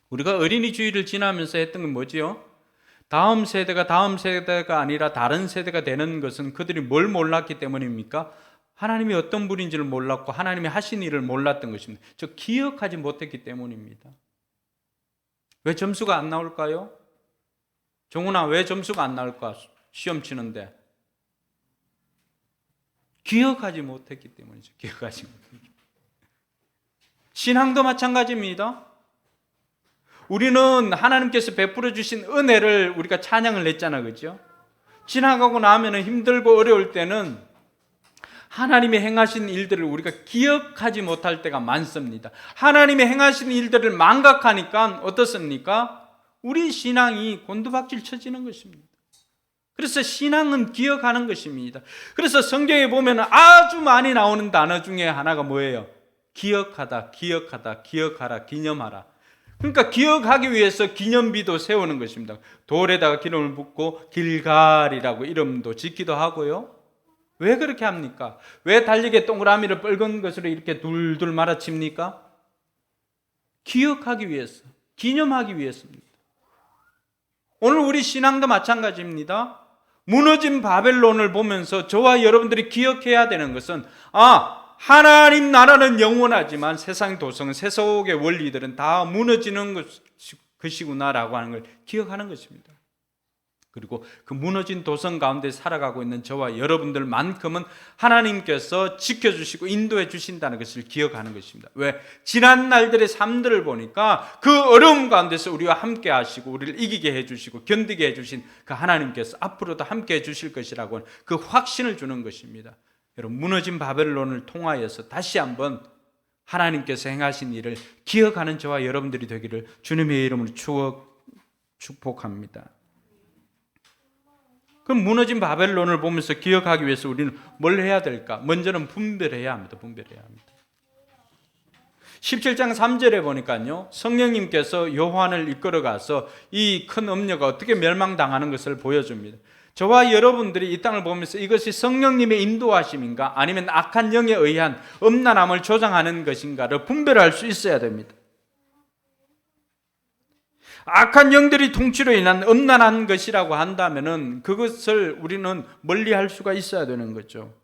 우리가 어린이 주일을 지나면서 했던 건 뭐지요? 다음 세대가 아니라 다른 세대가 되는 것은 그들이 뭘 몰랐기 때문입니까? 하나님이 어떤 분인지를 몰랐고 하나님이 하신 일을 몰랐던 것입니다. 저 기억하지 못했기 때문입니다. 왜 점수가 안 나올까요? 종훈아, 왜 점수가 안 나올까? 시험 치는데 기억하지 못했기 때문이죠. 기억하지 못했기. 신앙도 마찬가지입니다. 우리는 하나님께서 베풀어 주신 은혜를 우리가 찬양을 냈잖아, 그죠? 지나가고 나면 힘들고 어려울 때는 하나님이 행하신 일들을 우리가 기억하지 못할 때가 많습니다. 하나님이 행하신 일들을 망각하니까 어떻습니까? 우리 신앙이 곤두박질 쳐지는 것입니다. 그래서 신앙은 기억하는 것입니다. 그래서 성경에 보면 아주 많이 나오는 단어 중에 하나가 뭐예요? 기억하다, 기억하다, 기억하라, 기념하라. 그러니까 기억하기 위해서 기념비도 세우는 것입니다. 돌에다가 기름을 붓고 길갈이라고 이름도 짓기도 하고요. 왜 그렇게 합니까? 왜 달리기에 동그라미를 빨간 것으로 이렇게 둘둘 말아칩니까? 기억하기 위해서, 기념하기 위해서입니다. 오늘 우리 신앙도 마찬가지입니다. 무너진 바벨론을 보면서 저와 여러분들이 기억해야 되는 것은 하나님 나라는 영원하지만 세상 도성, 세속의 원리들은 다 무너지는 것이구나라고 하는 걸 기억하는 것입니다. 그리고 그 무너진 도성 가운데 살아가고 있는 저와 여러분들만큼은 하나님께서 지켜주시고 인도해 주신다는 것을 기억하는 것입니다. 왜? 지난 날들의 삶들을 보니까 그 어려움 가운데서 우리와 함께 하시고 우리를 이기게 해주시고 견디게 해주신 그 하나님께서 앞으로도 함께 해주실 것이라고 하는 그 확신을 주는 것입니다. 여러분, 무너진 바벨론을 통하여서 다시 한번 하나님께서 행하신 일을 기억하는 저와 여러분들이 되기를 주님의 이름으로 축복합니다. 그럼 무너진 바벨론을 보면서 기억하기 위해서 우리는 뭘 해야 될까? 먼저는 분별해야 합니다. 분별해야 합니다. 17장 3절에 보니까요, 성령님께서 요한을 이끌어가서 이 큰 음녀가 어떻게 멸망당하는 것을 보여줍니다. 저와 여러분들이 이 땅을 보면서 이것이 성령님의 인도하심인가 아니면 악한 영에 의한 음란함을 조장하는 것인가를 분별할 수 있어야 됩니다. 악한 영들이 통치로 인한 음란한 것이라고 한다면은 그것을 우리는 멀리할 수가 있어야 되는 거죠.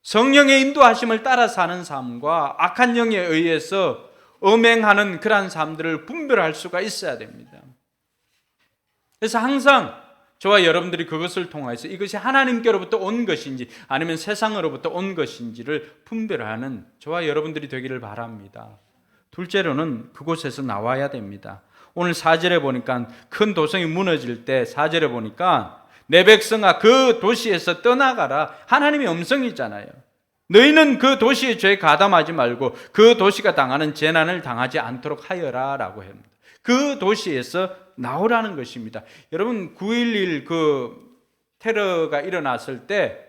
성령의 인도하심을 따라 사는 삶과 악한 영에 의해서 음행하는 그러한 삶들을 분별할 수가 있어야 됩니다. 그래서 항상 저와 여러분들이 그것을 통해서 이것이 하나님께로부터 온 것인지 아니면 세상으로부터 온 것인지를 분별하는 저와 여러분들이 되기를 바랍니다. 둘째로는 그곳에서 나와야 됩니다. 오늘 4절에 보니까 큰 도성이 무너질 때 4절에 보니까 내 백성아 그 도시에서 떠나가라. 하나님의 음성이잖아요. 너희는 그 도시의 죄에 가담하지 말고 그 도시가 당하는 재난을 당하지 않도록 하여라 라고 합니다. 그 도시에서 나오라는 것입니다. 여러분 9.11 그 테러가 일어났을 때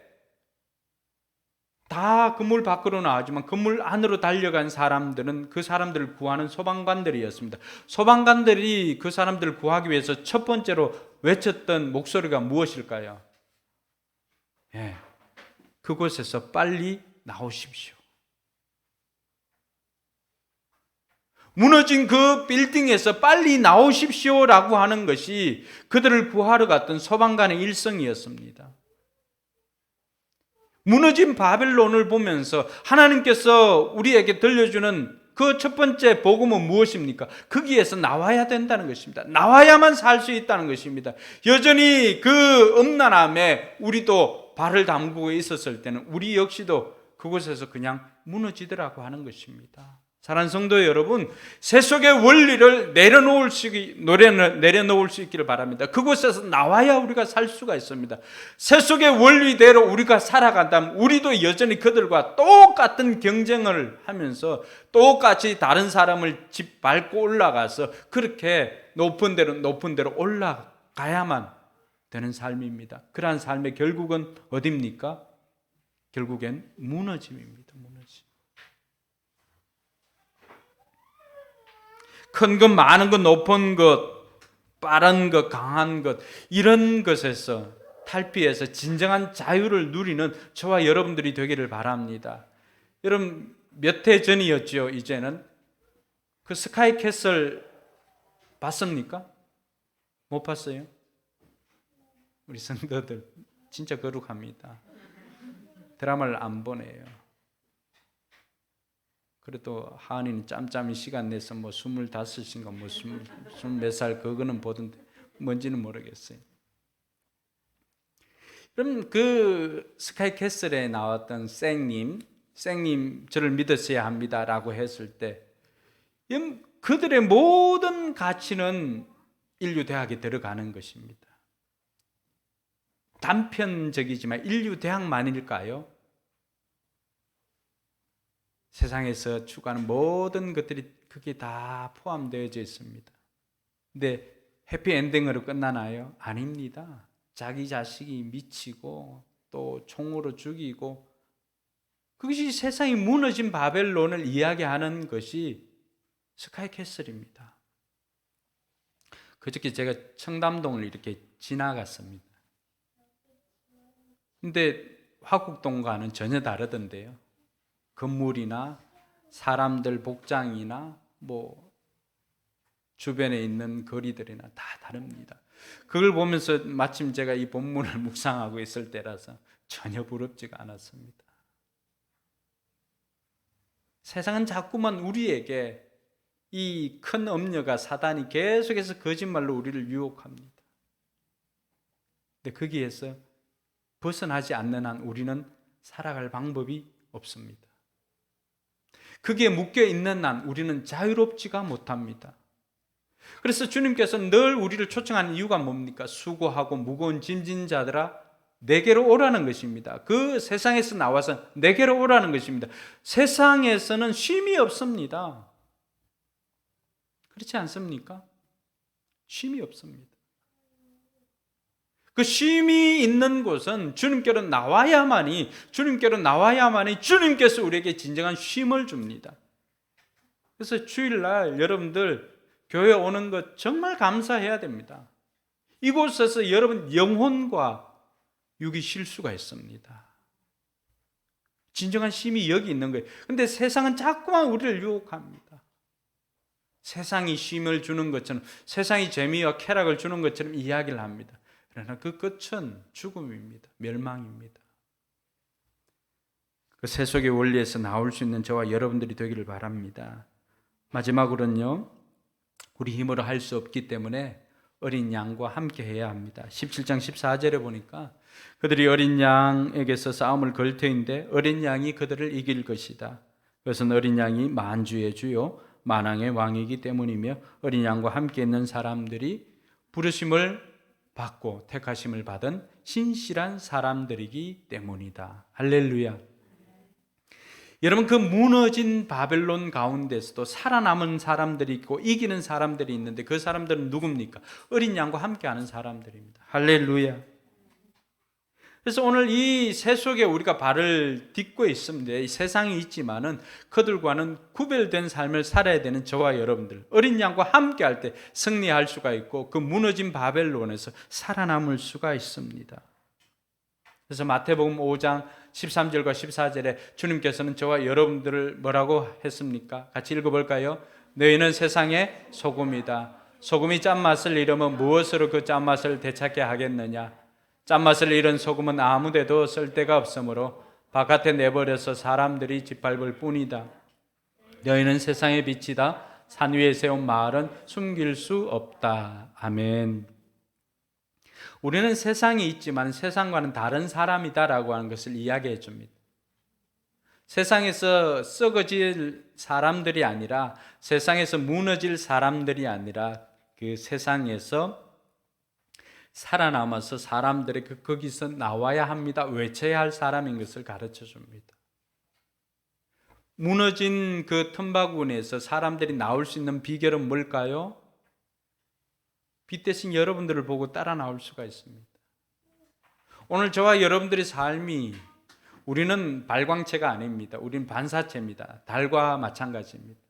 다 건물 밖으로 나왔지만 건물 안으로 달려간 사람들은 그 사람들을 구하는 소방관들이었습니다. 소방관들이 그 사람들을 구하기 위해서 첫 번째로 외쳤던 목소리가 무엇일까요? 그곳에서 빨리 나오십시오. 무너진 그 빌딩에서 빨리 나오십시오라고 하는 것이 그들을 구하러 갔던 소방관의 일성이었습니다. 무너진 바벨론을 보면서 하나님께서 우리에게 들려주는 그 첫 번째 복음은 무엇입니까? 거기에서 나와야 된다는 것입니다. 나와야만 살 수 있다는 것입니다. 여전히 그 음란함에 우리도 발을 담그고 있었을 때는 우리 역시도 그곳에서 그냥 무너지더라고 하는 것입니다. 사랑하는 성도 여러분, 세속의 원리를 내려놓을 수 있기를 바랍니다. 그곳에서 나와야 우리가 살 수가 있습니다. 세속의 원리대로 우리가 살아간다면 우리도 여전히 그들과 똑같은 경쟁을 하면서 똑같이 다른 사람을 밟고 올라가서 그렇게 높은 데로 올라가야만 되는 삶입니다. 그러한 삶의 결국은 어디입니까? 결국엔 무너짐입니다. 무너짐. 큰 것, 많은 것, 높은 것, 빠른 것, 강한 것, 이런 것에서 탈피해서 진정한 자유를 누리는 저와 여러분들이 되기를 바랍니다. 여러분 몇 해 전이었죠. 이제는 그 스카이캐슬 봤습니까? 못 봤어요? 우리 성도들 진짜 거룩합니다. 드라마를 안 보내요. 그래도 하은이는 짬짬이 시간 내서 뭐 25인가 뭐 20몇 살 그거는 보던데 뭔지는 모르겠어요. 그럼 그 스카이캐슬에 나왔던 쌩님 저를 믿으셔야 합니다라고 했을 때 그들의 모든 가치는 인류대학에 들어가는 것입니다. 단편적이지만 인류대학만일까요? 세상에서 추구하는 모든 것들이 그게 다 포함되어져 있습니다. 근데 해피엔딩으로 끝나나요? 아닙니다. 자기 자식이 미치고 또 총으로 죽이고, 그것이 세상이 무너진 바벨론을 이야기하는 것이 스카이캐슬입니다. 그저께 제가 청담동을 이렇게 지나갔습니다. 근데 화곡동과는 전혀 다르던데요. 건물이나 사람들 복장이나 뭐 주변에 있는 거리들이나 다 다릅니다. 그걸 보면서 마침 제가 이 본문을 묵상하고 있을 때라서 전혀 부럽지가 않았습니다. 세상은 자꾸만 우리에게 이 큰 엄녀가 사단이 계속해서 거짓말로 우리를 유혹합니다. 근데 거기에서 벗어나지 않는 한 우리는 살아갈 방법이 없습니다. 그게 묶여 있는 한 우리는 자유롭지가 못합니다. 그래서 주님께서는 늘 우리를 초청하는 이유가 뭡니까? 수고하고 무거운 짐진 자들아 내게로 오라는 것입니다. 그 세상에서 나와서 내게로 오라는 것입니다. 세상에서는 쉼이 없습니다. 그렇지 않습니까? 쉼이 없습니다. 그 쉼이 있는 곳은 주님께로 나와야만이 주님께서 우리에게 진정한 쉼을 줍니다. 그래서 주일날 여러분들 교회 오는 것 정말 감사해야 됩니다. 이곳에서 여러분 영혼과 육이 쉴 수가 있습니다. 진정한 쉼이 여기 있는 거예요. 근데 세상은 자꾸만 우리를 유혹합니다. 세상이 쉼을 주는 것처럼, 세상이 재미와 쾌락을 주는 것처럼 이야기를 합니다. 그러나 그 끝은 죽음입니다. 멸망입니다. 그 세속의 원리에서 나올 수 있는 저와 여러분들이 되기를 바랍니다. 마지막으로는요, 우리 힘으로 할 수 없기 때문에 어린 양과 함께 해야 합니다. 17장 14절에 보니까 그들이 어린 양에게서 싸움을 걸 터인데 어린 양이 그들을 이길 것이다. 그것은 어린 양이 만주의 주요 만왕의 왕이기 때문이며 어린 양과 함께 있는 사람들이 부르심을 받고 택하심을 받은 신실한 사람들이기 때문이다. 할렐루야. 여러분, 그 무너진 바벨론 가운데서도 살아남은 사람들이 있고 이기는 사람들이 있는데 그 사람들은 누굽니까? 어린 양과 함께하는 사람들입니다. 할렐루야. 그래서 오늘 이 세속에 우리가 발을 딛고 있습니다. 이 세상이 있지만은 그들과는 구별된 삶을 살아야 되는 저와 여러분들, 어린 양과 함께할 때 승리할 수가 있고 그 무너진 바벨론에서 살아남을 수가 있습니다. 그래서 마태복음 5장 13절과 14절에 주님께서는 저와 여러분들을 뭐라고 했습니까? 같이 읽어볼까요? 너희는 세상의 소금이다. 소금이 짠맛을 잃으면 무엇으로 그 짠맛을 되찾게 하겠느냐? 짠맛을 잃은 소금은 아무데도 쓸 데가 없으므로 바깥에 내버려서 사람들이 짓밟을 뿐이다. 너희는 세상의 빛이다. 산 위에 세운 마을은 숨길 수 없다. 아멘. 우리는 세상이 있지만 세상과는 다른 사람이다라고 하는 것을 이야기해 줍니다. 세상에서 썩어질 사람들이 아니라, 세상에서 무너질 사람들이 아니라 그 세상에서 살아남아서 사람들이 거기서 나와야 합니다. 외쳐야 할 사람인 것을 가르쳐 줍니다. 무너진 그 틈바구니에서 사람들이 나올 수 있는 비결은 뭘까요? 빛 대신 여러분들을 보고 따라 나올 수가 있습니다. 오늘 저와 여러분들의 삶이, 우리는 발광체가 아닙니다. 우리는 반사체입니다. 달과 마찬가지입니다.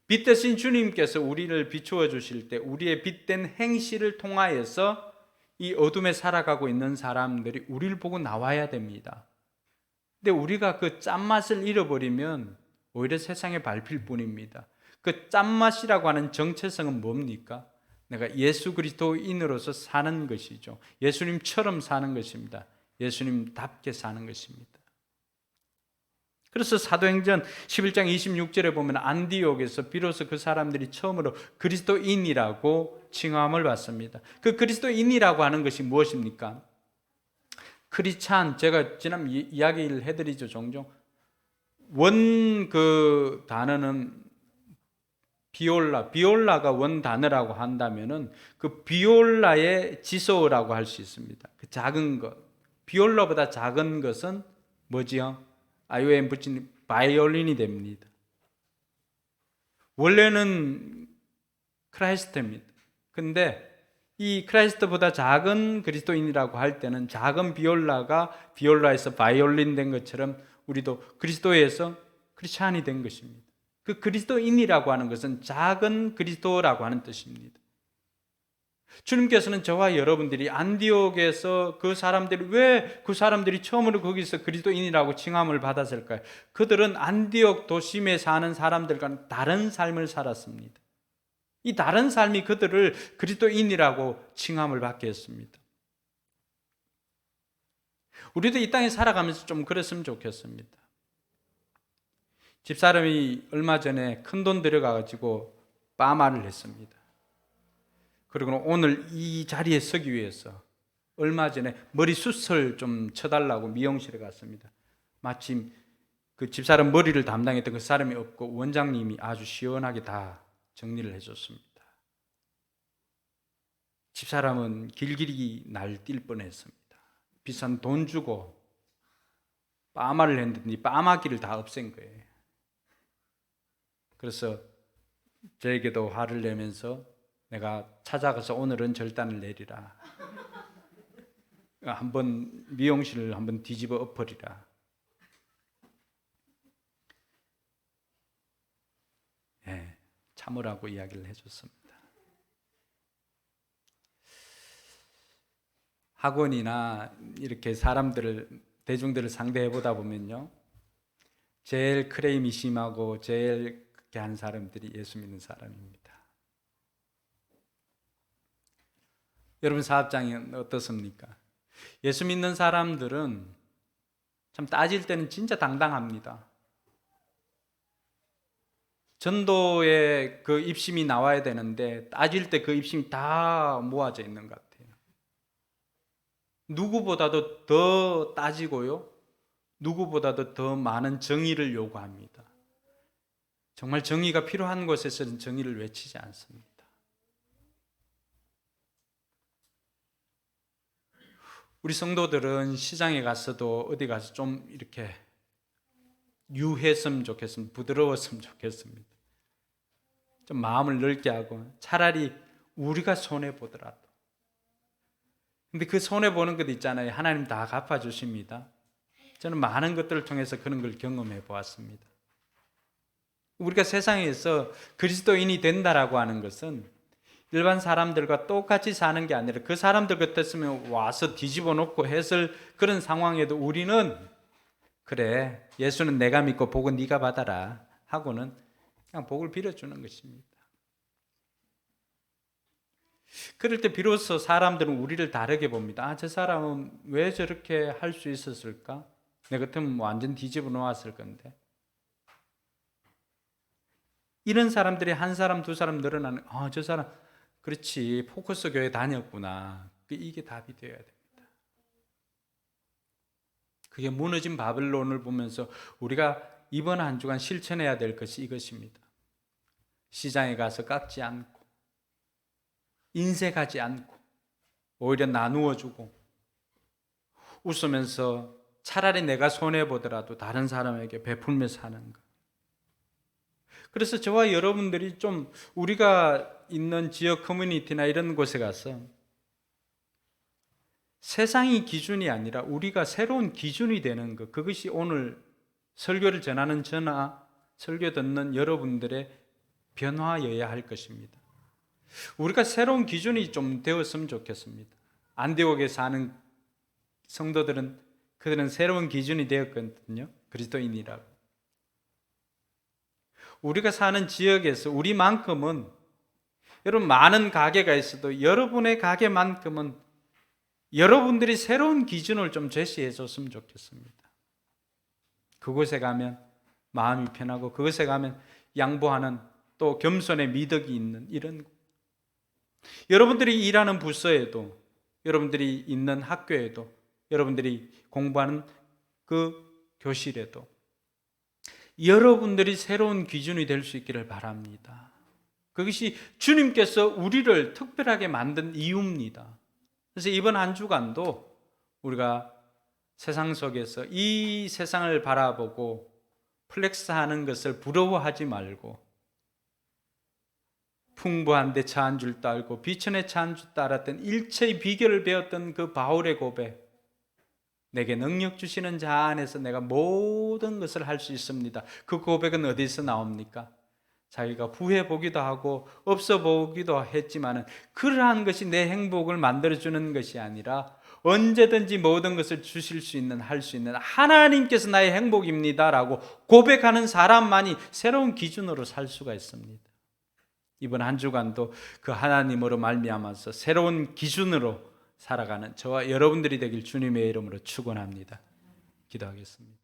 빛 대신 주님께서 우리를 비추어 주실 때 우리의 빛된 행실을 통하여서 이 어둠에 살아가고 있는 사람들이 우리를 보고 나와야 됩니다. 근데 우리가 그 짠맛을 잃어버리면 오히려 세상에 밟힐 뿐입니다. 그 짠맛이라고 하는 정체성은 뭡니까? 내가 예수 그리스도인으로서 사는 것이죠. 예수님처럼 사는 것입니다. 예수님답게 사는 것입니다. 그래서 사도행전 11장 26절에 보면 안디옥에서 비로소 그 사람들이 처음으로 그리스도인이라고 칭함을 받습니다. 그 그리스도인이라고 하는 것이 무엇입니까? 크리스찬, 제가 지난 이야기를 해드리죠, 종종. 원 그 단어는 비올라가 원 단어라고 한다면은 그 비올라의 지소라고 할 수 있습니다. 그 작은 것, 비올라보다 작은 것은 뭐지요? IOM 붙인 바이올린이 됩니다. 원래는 크라이스트입니다. 근데 이 크라이스트보다 작은 그리스도인이라고 할 때는 작은 비올라에서 바이올린 된 것처럼 우리도 그리스도에서 크리스찬이 된 것입니다. 그 그리스도인이라고 하는 것은 작은 그리스도라고 하는 뜻입니다. 주님께서는 저와 여러분들이 안디옥에서 왜 그 사람들이 처음으로 거기서 그리스도인이라고 칭함을 받았을까요? 그들은 안디옥 도심에 사는 사람들과는 다른 삶을 살았습니다. 이 다른 삶이 그들을 그리스도인이라고 칭함을 받게 했습니다. 우리도 이 땅에 살아가면서 좀 그랬으면 좋겠습니다. 집사람이 얼마 전에 큰돈 들여가지고 빠마를 했습니다. 그리고 오늘 이 자리에 서기 위해서 얼마 전에 머리숱을 좀 쳐달라고 미용실에 갔습니다. 마침 그 집사람 머리를 담당했던 그 사람이 없고 원장님이 아주 시원하게 다 정리를 해줬습니다. 집사람은 길길이 날뛸 뻔했습니다. 비싼 돈 주고 빠마를 했는데 빠마기를 다 없앤 거예요. 그래서 저에게도 화를 내면서 내가 찾아가서 오늘은 절단을 내리라. 한번 미용실을 한번 뒤집어 엎어리라. 네, 참으라고 이야기를 해줬습니다. 학원이나 이렇게 대중들을 상대해 보다 보면요, 제일 크레임이 심하고 제일 그렇게 한 사람들이 예수 믿는 사람입니다. 여러분 사업장이 어떻습니까? 예수 믿는 사람들은 참 따질 때는 진짜 당당합니다. 전도의 그 입심이 나와야 되는데 따질 때 그 입심이 다 모아져 있는 것 같아요. 누구보다도 더 따지고요, 누구보다도 더 많은 정의를 요구합니다. 정말 정의가 필요한 곳에서는 정의를 외치지 않습니다. 우리 성도들은 시장에 가서도 어디 가서 좀 이렇게 유했으면 좋겠습니다. 부드러웠으면 좋겠습니다. 좀 마음을 넓게 하고 차라리 우리가 손해보더라도. 근데 그 손해보는 것 있잖아요. 하나님 다 갚아주십니다. 저는 많은 것들을 통해서 그런 걸 경험해 보았습니다. 우리가 세상에서 그리스도인이 된다라고 하는 것은 일반 사람들과 똑같이 사는 게 아니라 그 사람들 같았으면 와서 뒤집어 놓고 했을 그런 상황에도 우리는 그래, 예수는 내가 믿고 복은 네가 받아라 하고는 그냥 복을 빌어주는 것입니다. 그럴 때 비로소 사람들은 우리를 다르게 봅니다. 저 사람은 왜 저렇게 할 수 있었을까? 내 같으면 완전 뒤집어 놓았을 건데. 이런 사람들이 한 사람 두 사람 늘어나는, 저 사람 그렇지, 포커스 교회 다녔구나. 이게 답이 되어야 됩니다. 그게 무너진 바벨론을 보면서 우리가 이번 한 주간 실천해야 될 것이 이것입니다. 시장에 가서 깎지 않고 인색하지 않고 오히려 나누어 주고 웃으면서 차라리 내가 손해보더라도 다른 사람에게 베풀며 사는 것. 그래서 저와 여러분들이 좀 우리가 있는 지역 커뮤니티나 이런 곳에 가서 세상이 기준이 아니라 우리가 새로운 기준이 되는 것, 그것이 오늘 설교를 전하는 저나 설교 듣는 여러분들의 변화여야 할 것입니다. 우리가 새로운 기준이 좀 되었으면 좋겠습니다. 안디옥에 사는 성도들은 그들은 새로운 기준이 되었거든요. 그리스도인이라고. 우리가 사는 지역에서 우리만큼은, 여러분 많은 가게가 있어도 여러분의 가게만큼은 여러분들이 새로운 기준을 좀 제시해 줬으면 좋겠습니다. 그곳에 가면 마음이 편하고 그곳에 가면 양보하는 또 겸손의 미덕이 있는 이런 여러분들이 일하는 부서에도 여러분들이 있는 학교에도 여러분들이 공부하는 그 교실에도 여러분들이 새로운 기준이 될 수 있기를 바랍니다. 그것이 주님께서 우리를 특별하게 만든 이유입니다. 그래서 이번 한 주간도 우리가 세상 속에서 이 세상을 바라보고 플렉스하는 것을 부러워하지 말고 풍부한 데 처한 줄도 알고 비천에 처한 줄도 알았던 일체의 비결을 배웠던 그 바울의 고백, 내게 능력 주시는 자 안에서 내가 모든 것을 할 수 있습니다. 그 고백은 어디서 나옵니까? 자기가 부해 보기도 하고 없어 보기도 했지만 그러한 것이 내 행복을 만들어주는 것이 아니라 언제든지 모든 것을 주실 수 있는, 할 수 있는 하나님께서 나의 행복입니다 라고 고백하는 사람만이 새로운 기준으로 살 수가 있습니다. 이번 한 주간도 그 하나님으로 말미암아서 새로운 기준으로 살아가는 저와 여러분들이 되길 주님의 이름으로 축원합니다. 기도하겠습니다.